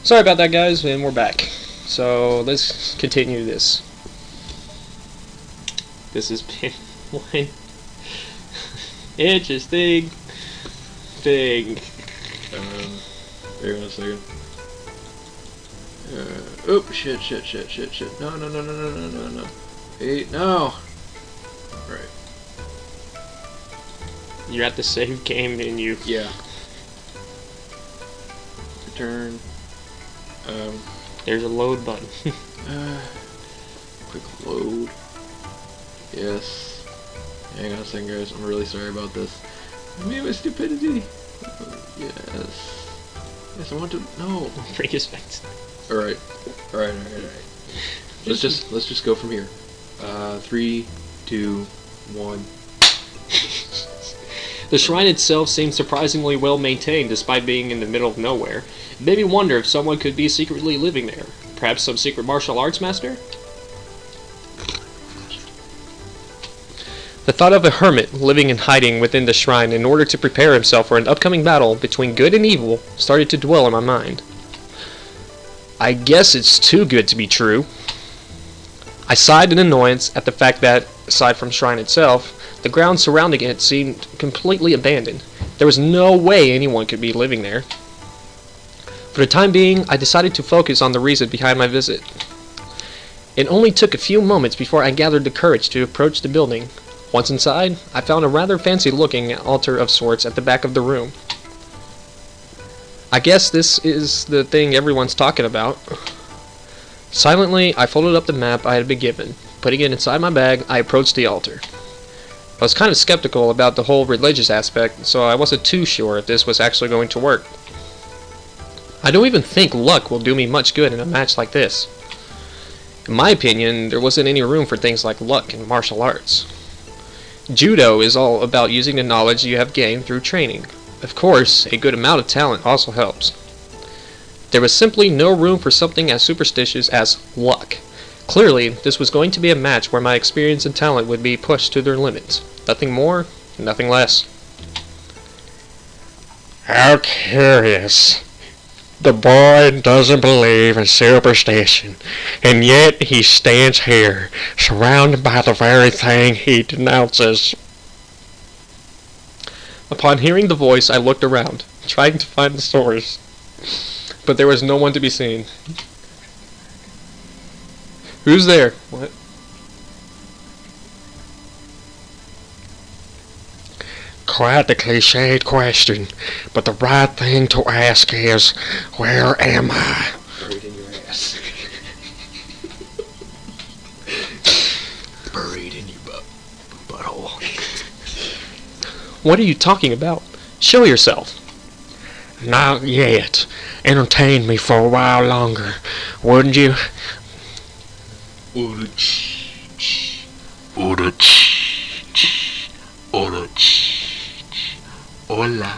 Sorry about that, guys, and we're back. So let's continue this. This has been one interesting thing. Hang on a second. Oh, shit. No. Hey, no. Right. You're at the save game menu. Yeah. Return. There's a load button. Quick load. Yes. Hang on a second, guys. I'm really sorry about this. I mean, my stupidity. Yes. Yes, I want to. No. Bring us back. All right. Let's just go from here. 3, 2, 1. The shrine itself seems surprisingly well maintained despite being in the middle of nowhere. It made me wonder if someone could be secretly living there. Perhaps some secret martial arts master? The thought of a hermit living and hiding within the shrine in order to prepare himself for an upcoming battle between good and evil started to dwell in my mind. I guess it's too good to be true. I sighed in annoyance at the fact that, aside from shrine itself, the ground surrounding it seemed completely abandoned. There was no way anyone could be living there. For the time being, I decided to focus on the reason behind my visit. It only took a few moments before I gathered the courage to approach the building. Once inside, I found a rather fancy-looking altar of sorts at the back of the room. I guess this is the thing everyone's talking about. Silently, I folded up the map I had been given. Putting it inside my bag, I approached the altar. I was kind of skeptical about the whole religious aspect, so I wasn't too sure if this was actually going to work. I don't even think luck will do me much good in a match like this. In my opinion, there wasn't any room for things like luck in martial arts. Judo is all about using the knowledge you have gained through training. Of course, a good amount of talent also helps. There was simply no room for something as superstitious as luck. Clearly, this was going to be a match where my experience and talent would be pushed to their limits. Nothing more, nothing less. How curious. The boy doesn't believe in superstition, and yet he stands here, surrounded by the very thing he denounces. Upon hearing the voice, I looked around, trying to find the source, but there was no one to be seen. Who's there? What? Quite the cliched question, but the right thing to ask is, where am I? Buried in your ass. Buried in your butthole. What are you talking about? Show yourself. Not yet. Entertain me for a while longer, wouldn't you? Hola.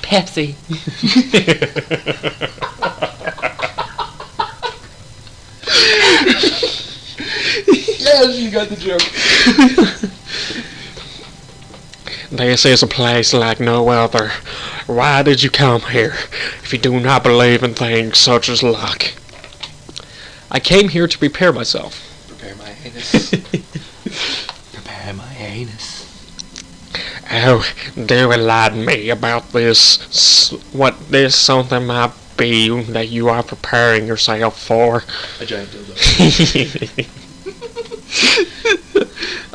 Pepsi. Yes, you got the joke. This is a place like no other. Why did you come here, if you do not believe in things such as luck? I came here to prepare myself. Prepare my anus. Prepare my anus. Oh, do enlighten me about this. What this something might be that you are preparing yourself for. A giant dildo.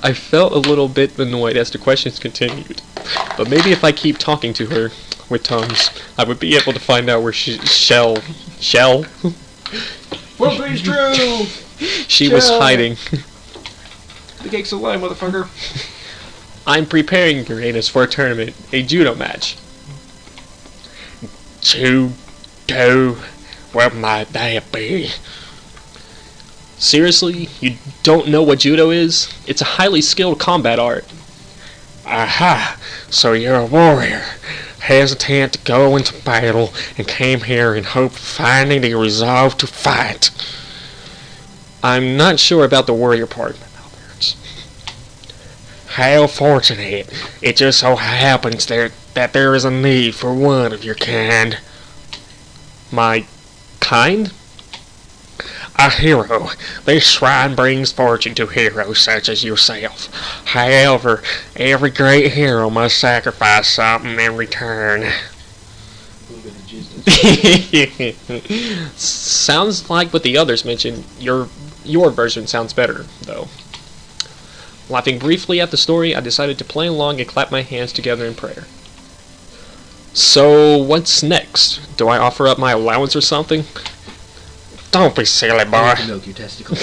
I felt a little bit annoyed as the questions continued, but maybe if I keep talking to her with tongues, I would be able to find out where Shell Well, please true. she was hiding. The cake's alive, motherfucker. I'm preparing Uranus for a tournament, a judo match. Judo? What might that be? Seriously? You don't know what judo is? It's a highly skilled combat art. Aha! So you're a warrior, hesitant to go into battle, and came here in hope of finding the resolve to fight. I'm not sure about the warrior part. How fortunate. It just so happens that there is a need for one of your kind. My kind? A hero. This shrine brings fortune to heroes such as yourself. However, every great hero must sacrifice something in return. A little bit of Jesus. Sounds like what the others mentioned. Your version sounds better, though. Laughing briefly at the story, I decided to play along and clap my hands together in prayer. So, what's next? Do I offer up my allowance or something? Don't be silly, I boy. want to milk your testicles.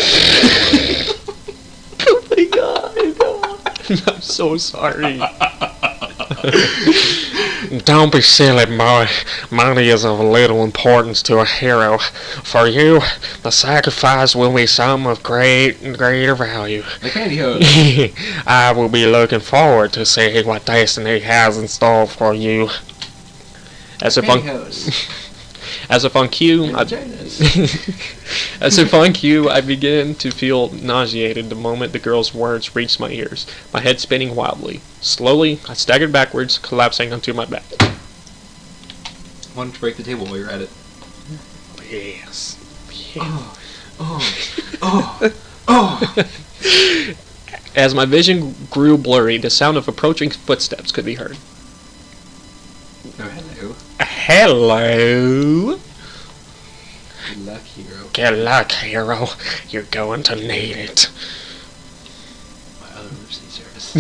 Oh my god! I'm so sorry. Don't be silly, boy. Money is of little importance to a hero. For you, the sacrifice will be something of greater value. The candy hose. I will be looking forward to seeing what destiny has in store for you. As if on cue, as if on cue, I began to feel nauseated the moment the girl's words reached my ears, my head spinning wildly. Slowly, I staggered backwards, collapsing onto my back. Why don't you break the table while you're at it? Yes. As my vision grew blurry, the sound of approaching footsteps could be heard. Oh, hello. Hello. Good luck, hero. Good luck, hero. You're going to need it. My other emergency service.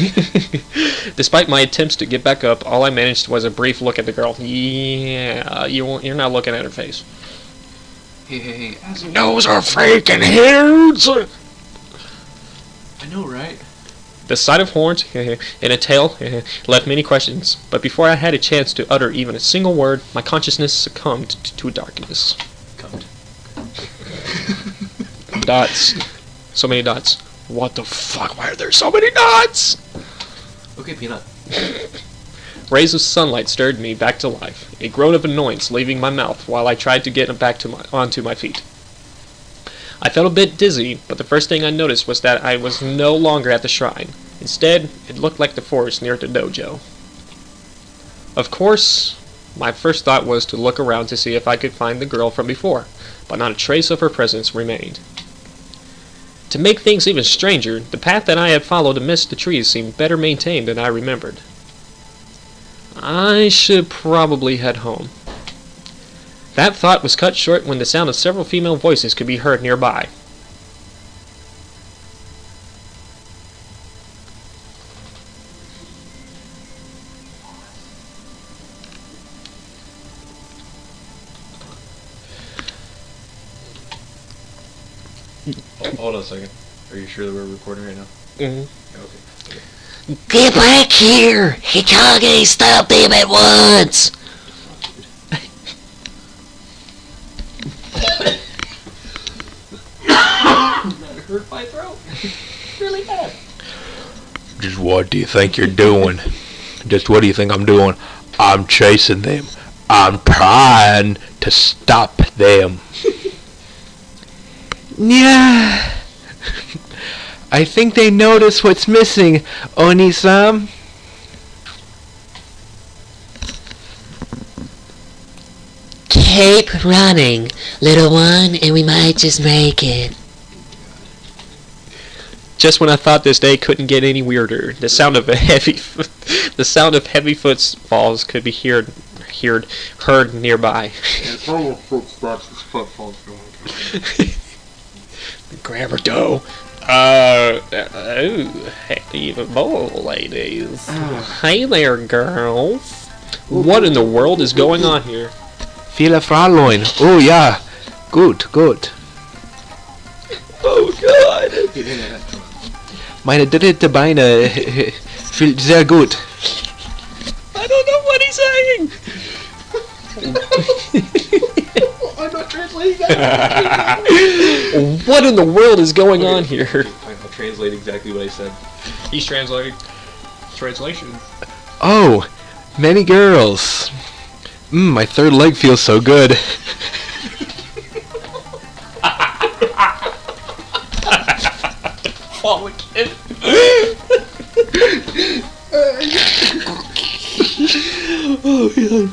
Despite my attempts to get back up, all I managed was a brief look at the girl. Yeah, you're not looking at her face. Hey, Those are freaking huge. I know, right? The sight of horns and a tail left many questions, but before I had a chance to utter even a single word, my consciousness succumbed to darkness. Cunt. Dots. So many dots. What the fuck? Why are there so many dots? Okay, Peanut. Rays of sunlight stirred me back to life, a groan of annoyance leaving my mouth while I tried to get back onto my feet. I felt a bit dizzy, but the first thing I noticed was that I was no longer at the shrine. Instead, it looked like the forest near the dojo. Of course, my first thought was to look around to see if I could find the girl from before, but not a trace of her presence remained. To make things even stranger, the path that I had followed amidst the trees seemed better maintained than I remembered. I should probably head home. That thought was cut short when the sound of several female voices could be heard nearby. Oh, hold on a second. Are you sure that we're recording right now? Mm-hmm. Okay. Get back here! Hikage, stop them at once! That hurt my throat. Really bad. Just what do you think you're doing? Just what do you think I'm doing? I'm chasing them. I'm trying to stop them. Yeah. I think they notice what's missing, Oni-san. Keep running, little one, and we might just make it. Just when I thought this day couldn't get any weirder, the sound of heavy footfalls could be heard nearby. Grab her dough. Happy bowl, ladies. Hey there, girls. What in the world is going on here? Viele Fräulein. Oh yeah. Gut. Oh God! Meine dritte Beine fühlt sehr gut. I don't know what he's saying. I'm not translating that. What in the world is going on here? I'll translate exactly what I said. He's translating. Translation. Oh, many girls. My third leg feels so good. Fall again. Oh, yeah.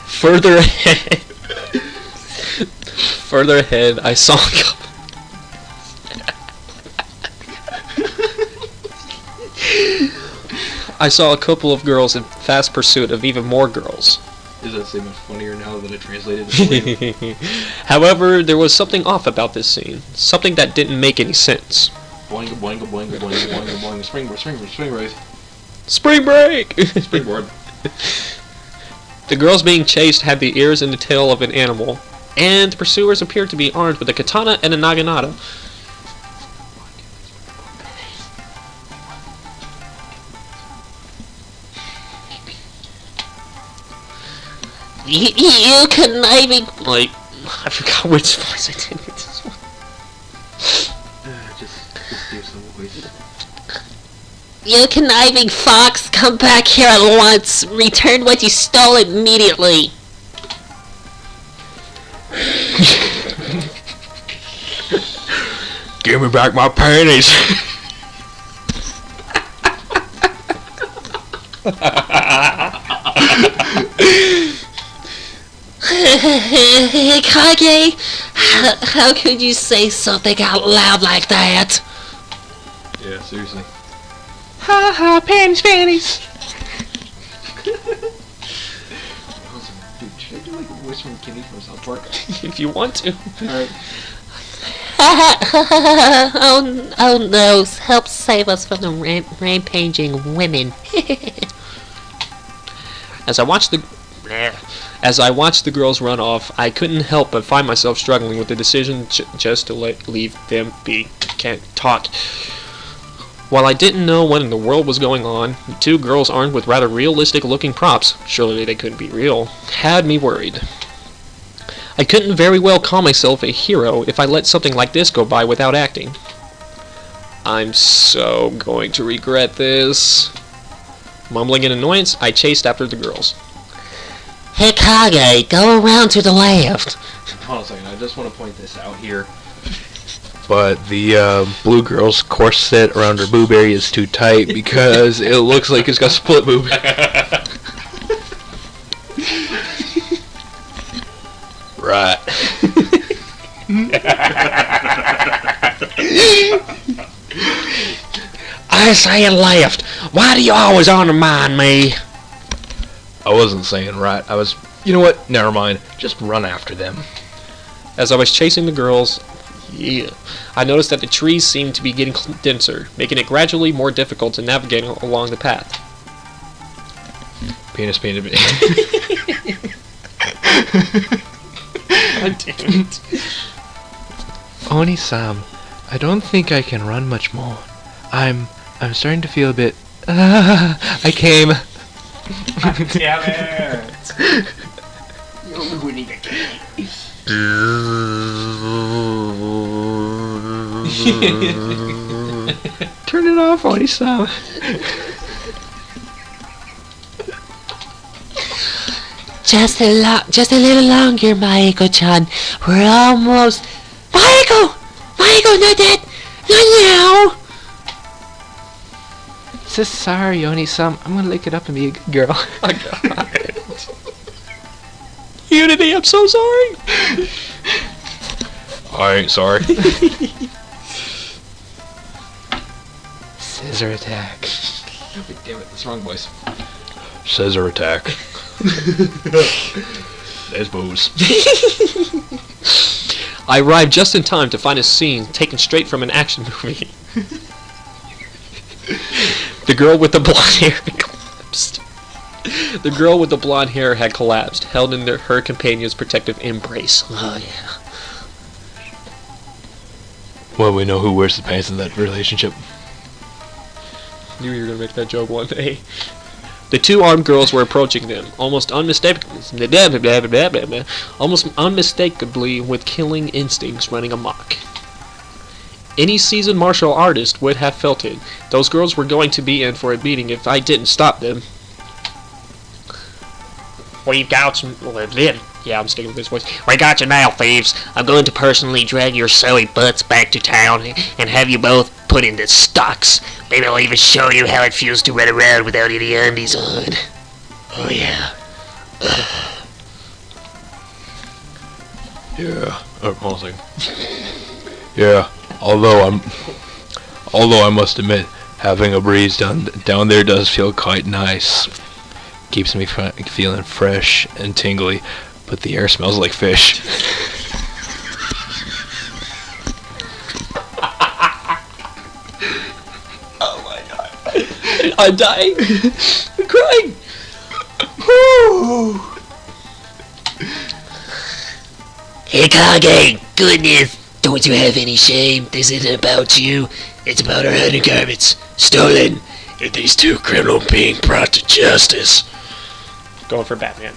Further ahead, further ahead, I saw a couple. I saw a couple of girls in fast pursuit of even more girls. Does that seem much funnier now that I translated it for you? However, there was something off about this scene. Something that didn't make any sense. Boing, boing, boing, boing, boing, boing. Springboard, springboard, springboard. Spring break! Springboard. The girls being chased had the ears and the tail of an animal, and pursuers appeared to be armed with a katana and a naginata. You conniving, Like, I forgot which voice I did with this one. Just do some voice. you conniving fox, come back here at once. Return what you stole immediately. Give me back my panties. Kage, how could you say something out loud like that? Yeah, seriously. Ha ha, panties, panties. Dude, should I do like a voice from Kenny from South Park? If you want to. Alright. Oh no, help save us from the rampaging women. As I watched the girls run off, I couldn't help but find myself struggling with the decision just to leave them be. Can't talk. While I didn't know what in the world was going on, the two girls armed with rather realistic-looking props, surely they couldn't be real, had me worried. I couldn't very well call myself a hero if I let something like this go by without acting. I'm so going to regret this. Mumbling in annoyance, I chased after the girls. Hey Kage, go around to the left. Hold on a second, I just want to point this out here. But the blue girl's corset around her boob area is too tight because it looks like it's got split boob. Right. I say left. Why do you always undermine me? I wasn't saying right. I was. You know what? Never mind. Just run after them. As I was chasing the girls, I noticed that the trees seemed to be getting denser, making it gradually more difficult to navigate along the path. Penis, penis, penis. God damn it. Oni-san, I don't think I can run much more. I'm starting to feel a bit. I came. Damn it. You're ruining the game. Turn it off, Oni-san. Just a little longer, Maiko-chan. We're almost. Maiko, not that, not now. So sorry, Oni-san. I'm gonna lick it up and be a good girl. Oh, God. Unity, I'm so sorry. I ain't sorry. Scissor attack. Wait, damn it, that's the wrong voice. Scissor attack. There's booze. I arrived just in time to find a scene taken straight from an action movie. The girl with the blonde hair had collapsed. The girl with the blonde hair had collapsed, held in her companion's protective embrace. Oh, yeah. Well, we know who wears the pants in that relationship. Knew you were going to make that joke one day. The two armed girls were approaching them, almost unmistakably with killing instincts running amok. Any seasoned martial artist would have felt it. Those girls were going to be in for a beating if I didn't stop them. We've got some. Yeah, I'm sticking with this voice. We got you now, thieves. I'm going to personally drag your silly butts back to town and have you both put into stocks. Maybe I'll even show you how it feels to run around without any undies on. Oh yeah. Yeah. Hold on a second. Yeah. Although I must admit, having a breeze down there does feel quite nice. Keeps me feeling fresh and tingly, but the air smells like fish. Oh my god. I'm dying. I'm crying. Hikage, goodness, don't you have any shame? This isn't about you. It's about our undergarments. Stolen. And these two criminals being brought to justice. Going for Batman.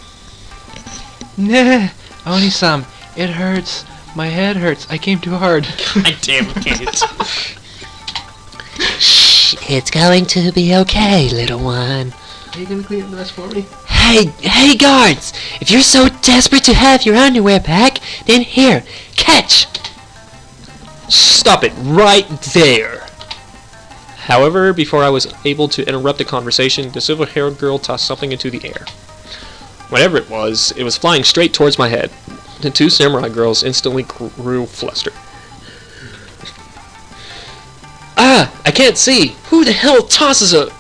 Nah, Oni-san, it hurts. My head hurts. I came too hard. God damn it. Shh, it's going to be okay, little one. Are you gonna clean up the mess for me? Hey guards! If you're so desperate to have your underwear back, then here, catch! Stop it right there. However, before I was able to interrupt the conversation, the silver-haired girl tossed something into the air. Whatever it was flying straight towards my head. The two samurai girls instantly grew flustered. Ah! I can't see! Who the hell tosses a...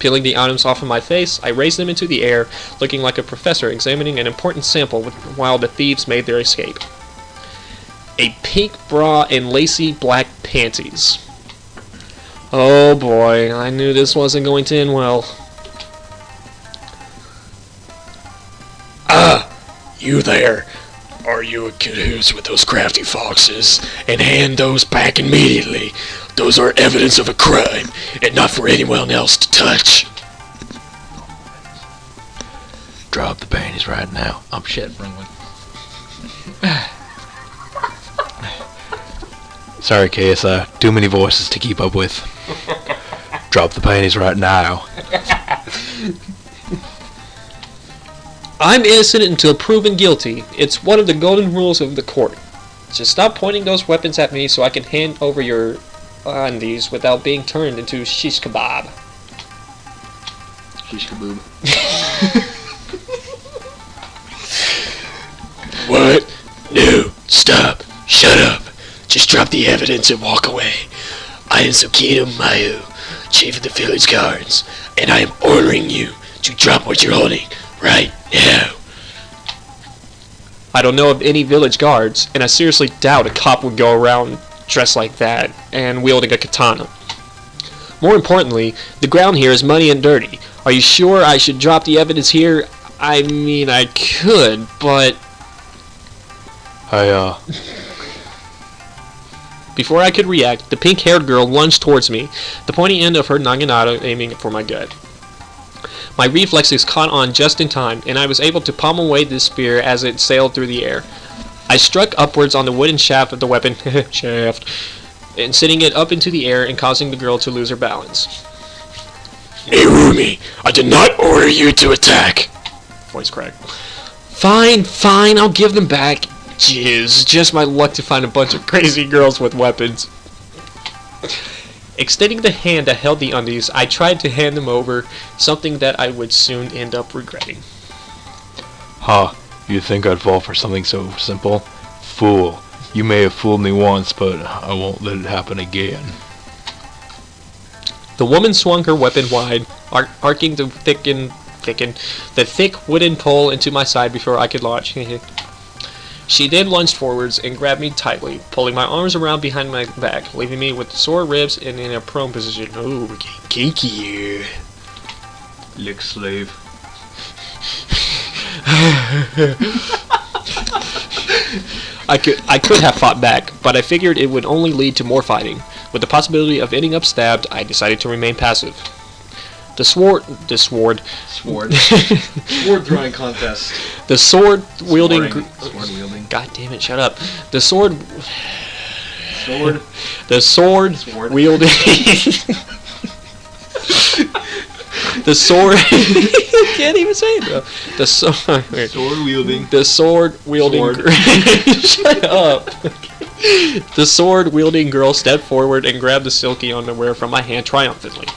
Peeling the items off of my face, I raised them into the air, looking like a professor examining an important sample while the thieves made their escape. A pink bra and lacy black panties. Oh boy, I knew this wasn't going to end well. Ah, you there. Are you in cahoots with those crafty foxes? And hand those back immediately. Those are evidence of a crime, and not for anyone else to touch. Drop the panties right now. I'm shit, wrong one. Sorry, KSI. Too many voices to keep up with. Drop the panties right now. I'm innocent until proven guilty. It's one of the golden rules of the court. Just stop pointing those weapons at me so I can hand over your undies without being turned into shish kebab. Shish kaboob. What? No, stop. Shut up. Just drop the evidence and walk away. I am Tsukino Mayu, chief of the village guards, and I am ordering you to drop what you're holding right now. I don't know of any village guards, and I seriously doubt a cop would go around dressed like that and wielding a katana. More importantly, the ground here is muddy and dirty. Are you sure I should drop the evidence here? I mean, I could, but... Before I could react, the pink-haired girl lunged towards me, the pointy end of her naginata aiming for my gut. My reflexes caught on just in time, and I was able to palm away the spear as it sailed through the air. I struck upwards on the wooden shaft of the weapon, and sending it up into the air and causing the girl to lose her balance. Irumi, I did not order you to attack. Voice crack. Fine, I'll give them back. Jizz, just my luck to find a bunch of crazy girls with weapons. Extending the hand that held the undies, I tried to hand them over, something that I would soon end up regretting. Ha, you think I'd fall for something so simple? Fool. You may have fooled me once, but I won't let it happen again. The woman swung her weapon wide, arcing the thick wooden pole into my side before I could launch. She then lunged forwards and grabbed me tightly, pulling my arms around behind my back, leaving me with sore ribs and in a prone position. Oh, getting kinky here. Lick slave. I could have fought back, but I figured it would only lead to more fighting. With the possibility of ending up stabbed, I decided to remain passive. The sword drawing contest. The sword wielding. Sword wielding. God damn it! Shut up. The sword. Sword. The sword wielding. The sword. I can't even say it though. The Sword wielding. The sword wielding. Shut up. The sword wielding girl stepped forward and grabbed the silky underwear from my hand triumphantly.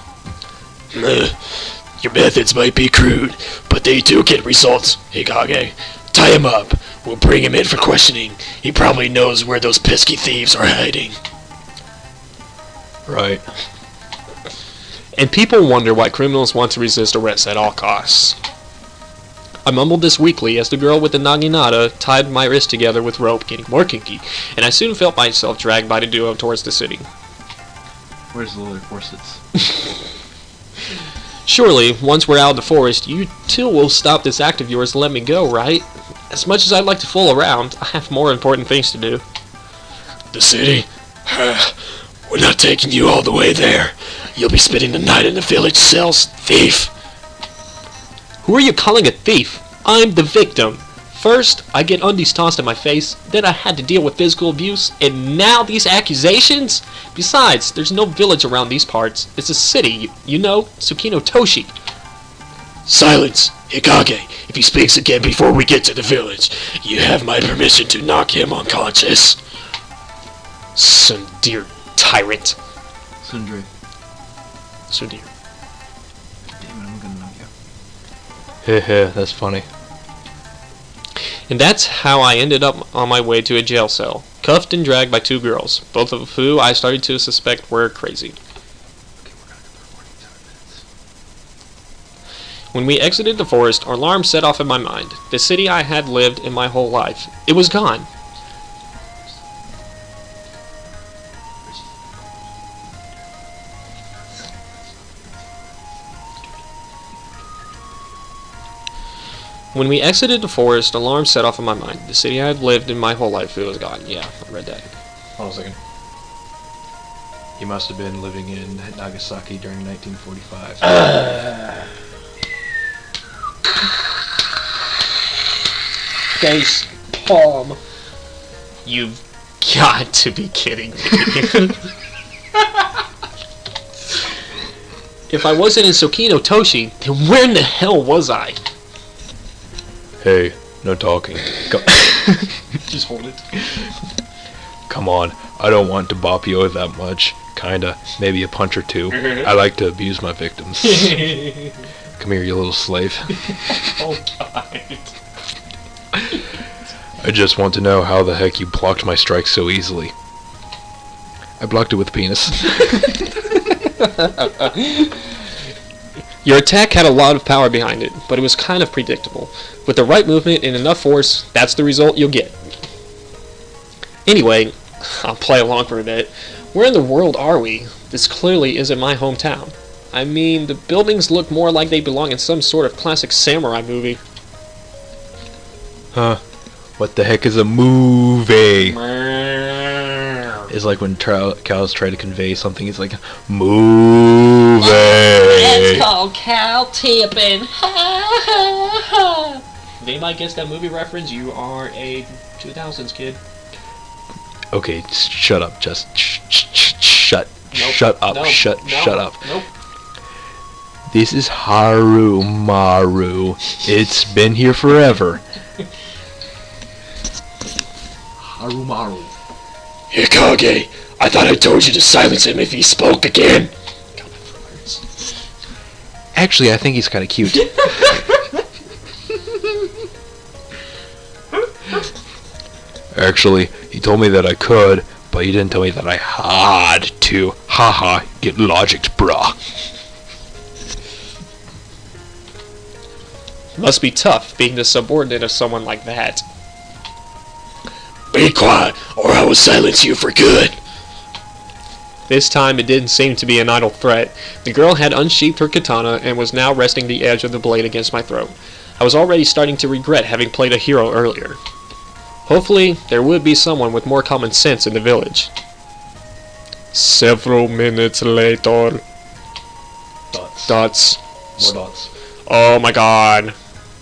Your methods might be crude, but they do get results, Hikage. Tie him up. We'll bring him in for questioning. He probably knows where those pesky thieves are hiding. Right. And people wonder why criminals want to resist arrest at all costs. I mumbled this weakly as the girl with the naginata tied my wrist together with rope, getting more kinky, and I soon felt myself dragged by the duo towards the city. Where's the leather corsets? Surely, once we're out of the forest, you two will stop this act of yours and let me go, right? As much as I'd like to fool around, I have more important things to do. The city? We're not taking you all the way there. You'll be spending the night in the village cells, thief. Who are you calling a thief? I'm the victim. First, I get undies tossed in my face, then I had to deal with physical abuse, and now these accusations? Besides, there's no village around these parts. It's a city, you know, Tsukino Toshi. Silence, Hikage. If he speaks again before we get to the village, you have my permission to knock him unconscious. Sundir tyrant. Sundre. Sundir. Damn it, I'm gonna knock you. Heh, that's funny. And that's how I ended up on my way to a jail cell, cuffed and dragged by two girls, both of who I started to suspect were crazy. When we exited the forest, our alarm set off in my mind. The city I had lived in my whole life. It was gone. When we exited the forest, alarm set off in my mind. The city I had lived in my whole life, it was gone. Yeah, I read that. Hold on a second. He must have been living in Nagasaki during 1945. Face palm. You've got to be kidding me. If I wasn't in Tsukino Toshi, then where in the hell was I? Hey, no talking. Just hold it. Come on, I don't want to bop you that much. Kinda, maybe a punch or two. I like to abuse my victims. Come here, you little slave. Oh, God. I just want to know how the heck you blocked my strike so easily. I blocked it with penis. Your attack had a lot of power behind it, but it was kind of predictable. With the right movement and enough force, that's the result you'll get. Anyway, I'll play along for a bit. Where in the world are we? This clearly isn't my hometown. I mean, the buildings look more like they belong in some sort of classic samurai movie. Huh? What the heck is a movie? It's like when cows try to convey something, it's like, movie! That's called cow tipping. If anybody gets that movie reference, you are a 2000s kid. Okay, shut up, just shut. Nope. Shut up, Nope. shut up. Nope. This is Harumaru. It's been here forever. Harumaru. Hikage, I thought I told you to silence him if he spoke again. Actually, I think he's kind of cute. Actually, he told me that I could, but he didn't tell me that I had to. Haha, get logicked, brah. Must be tough being the subordinate of someone like that. Be quiet, or I will silence you for good. This time it didn't seem to be an idle threat. The girl had unsheathed her katana and was now resting the edge of the blade against my throat. I was already starting to regret having played a hero earlier. Hopefully, there would be someone with more common sense in the village. Several minutes later. Dots. Dots. More dots. Oh my god.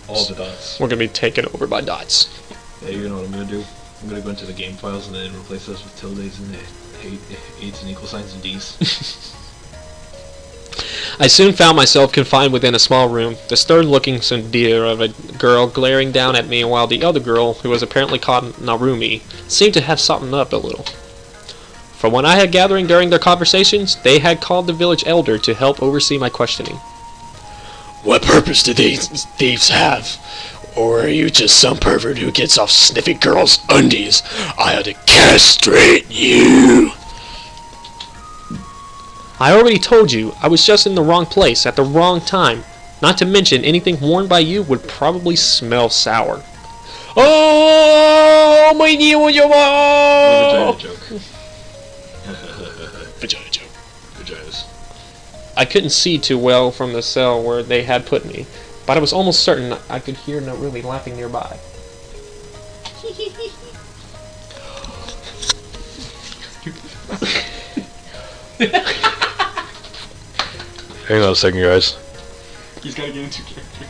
All the dots. We're gonna be taken over by dots. Hey, you know what I'm gonna do? I'm gonna go into the game files and then replace those with tildes and eights and equal signs and D's. I soon found myself confined within a small room, the stern-looking tsundere of a girl glaring down at me while the other girl, who was apparently called Narumi, seemed to have softened up a little. From what I had gathering during their conversations, they had called the village elder to help oversee my questioning. What purpose do these thieves have? Or are you just some pervert who gets off sniffing girls' undies? I ought to castrate you. I already told you, I was just in the wrong place at the wrong time. Not to mention, anything worn by you would probably smell sour. Oh, my dear, Vagina joke. Vagina joke. Vaginas. I couldn't see too well from the cell where they had put me, but I was almost certain I could hear No Really laughing nearby. Hang on a second, guys. He's gotta get into character.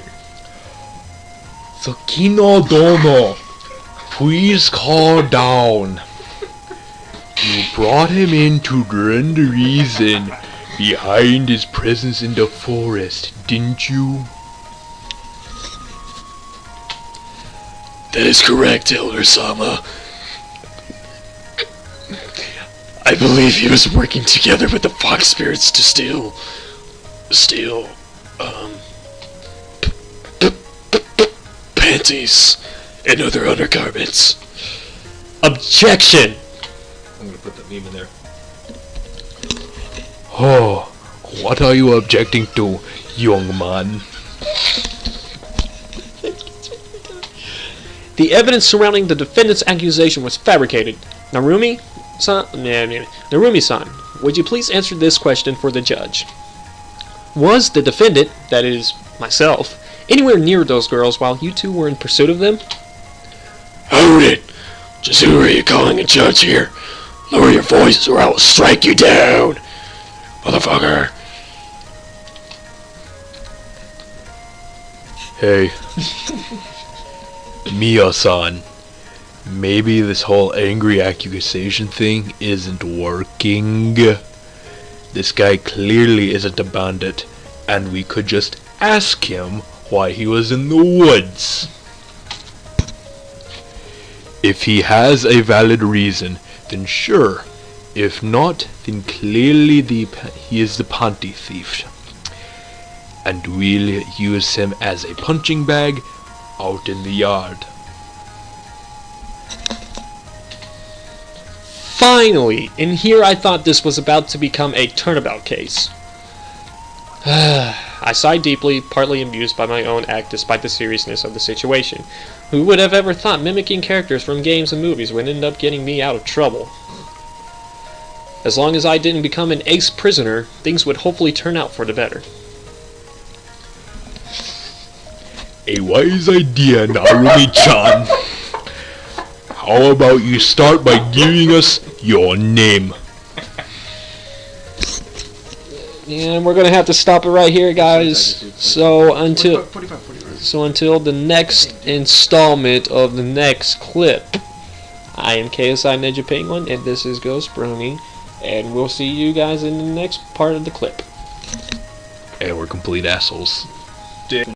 Sakino Dono, please calm down. You brought him in to learn the reason behind his presence in the forest, didn't you? That is correct, Elder-sama. I believe he was working together with the fox spirits to steal, panties and other undergarments. Objection! I'm gonna put the meme in there. Oh, what are you objecting to, young man? The evidence surrounding the defendant's accusation was fabricated. Narumi-san, would you please answer this question for the judge? Was the defendant, that is, myself, anywhere near those girls while you two were in pursuit of them? Hold it! Just who are you calling a judge here? Lower your voice or I will strike you down! Motherfucker! Hey, Mia-san, maybe this whole angry accusation thing isn't working. This guy clearly isn't a bandit, and we could just ask him why he was in the woods. If he has a valid reason, then sure. If not, then clearly he is the panty thief. And we'll use him as a punching bag out in the yard. Finally! And here I thought this was about to become a turnabout case. I sighed deeply, partly amused by my own act despite the seriousness of the situation. Who would have ever thought mimicking characters from games and movies would end up getting me out of trouble? As long as I didn't become an ace prisoner, things would hopefully turn out for the better. A wise idea, Narumi-chan. How about you start by giving us your name? And we're gonna have to stop it right here, guys. So until 45. the next installment of the next clip, I am KSI Ninja Penguin, and this is Ghost Brony, and we'll see you guys in the next part of the clip. And we're complete assholes.